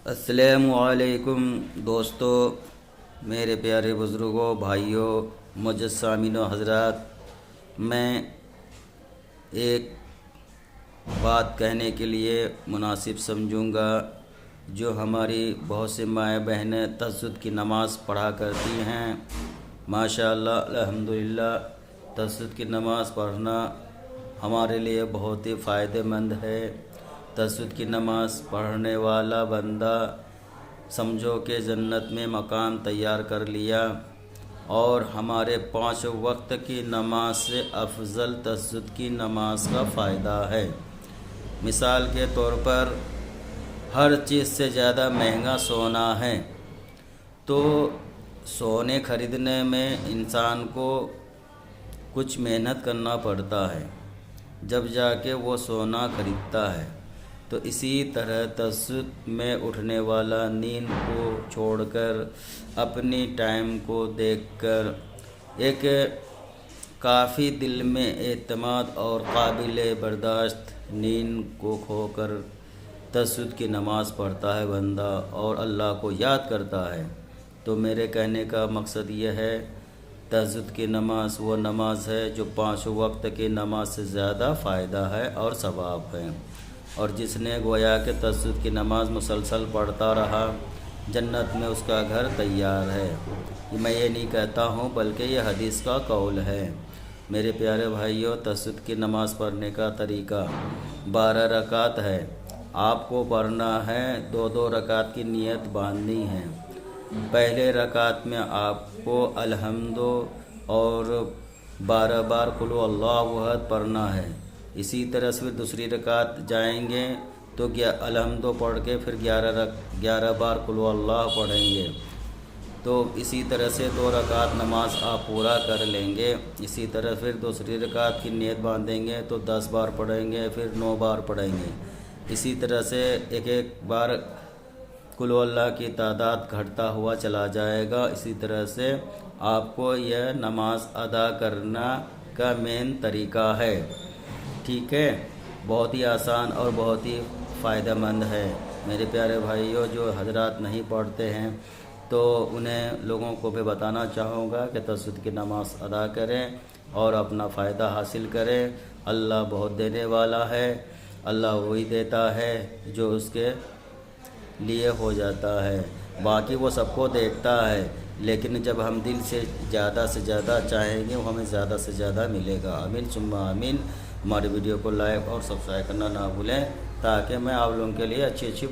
السلام علیکم دوستو، میرے پیارے بزرگوں، بھائیوں، معزز سامعین و حضرات، میں ایک بات کہنے کے لیے مناسب سمجھوں گا۔ جو ہماری بہت سے مائیں بہنیں تہجد کی نماز پڑھا کرتی ہیں، ماشاءاللہ الحمدللہ، تہجد کی نماز پڑھنا ہمارے لیے بہت ہی فائدہ مند ہے۔ تہجد کی نماز پڑھنے والا بندہ سمجھو کہ جنت میں مقام تیار کر لیا، اور ہمارے 5 وقت کی نماز سے افضل تہجد کی نماز کا فائدہ ہے۔ مثال کے طور پر ہر چیز سے زیادہ مہنگا سونا ہے، تو سونے خریدنے میں انسان کو کچھ محنت کرنا پڑتا ہے، جب جا کے وہ سونا خریدتا ہے۔ تو اسی طرح تہجد میں اٹھنے والا نیند کو چھوڑ کر، اپنی ٹائم کو دیکھ کر، ایک کافی دل میں اعتماد اور قابل برداشت نیند کو کھو کر تہجد کی نماز پڑھتا ہے بندہ، اور اللہ کو یاد کرتا ہے۔ تو میرے کہنے کا مقصد یہ ہے، تہجد کی نماز وہ نماز ہے جو 5 وقت کی نماز سے زیادہ فائدہ ہے اور ثواب ہے، اور جس نے گویا کہ تہجد کی نماز مسلسل پڑھتا رہا، جنت میں اس کا گھر تیار ہے۔ میں یہ نہیں کہتا ہوں، بلکہ یہ حدیث کا قول ہے۔ میرے پیارے بھائیوں، تہجد کی نماز پڑھنے کا طریقہ 12 رکعت ہے۔ آپ کو پڑھنا ہے، 2 رکعت کی نیت باندھنی ہے۔ پہلے رکعت میں آپ کو الحمد اور 12 بار قل هو اللہ احد پڑھنا ہے۔ اسی طرح سے دوسری رکعت جائیں گے تو الحمد پڑھ کے پھر 11 بار قل هو اللہ پڑھیں گے۔ تو اسی طرح سے 2 رکعت نماز آپ پورا کر لیں گے۔ اسی طرح پھر دوسری رکعت کی نیت باندھیں گے تو 10 بار پڑھیں گے، پھر 9 بار پڑھیں گے۔ اسی طرح سے ایک بار قل هو اللہ کی تعداد گھٹتا ہوا چلا جائے گا۔ اسی طرح سے آپ کو یہ نماز ادا کرنا کا مین طریقہ ہے۔ ٹھیک ہے، بہت ہی آسان اور بہت ہی فائدہ مند ہے۔ میرے پیارے بھائیوں، جو حضرات نہیں پڑھتے ہیں تو انہیں لوگوں کو بھی بتانا چاہوں گا کہ تہجد کی نماز ادا کریں اور اپنا فائدہ حاصل کریں۔ اللہ بہت دینے والا ہے، اللہ وہی دیتا ہے جو اس کے لیے ہو جاتا ہے، باقی وہ سب کو دیکھتا ہے، لیکن جب ہم دل سے زیادہ چاہیں گے، وہ ہمیں زیادہ سے زیادہ ملے گا۔ آمین ثم آمین۔ ہماری ویڈیو کو لائک اور سبسکرائب کرنا نہ بھولیں، تاکہ میں آپ لوگوں کے لیے اچھی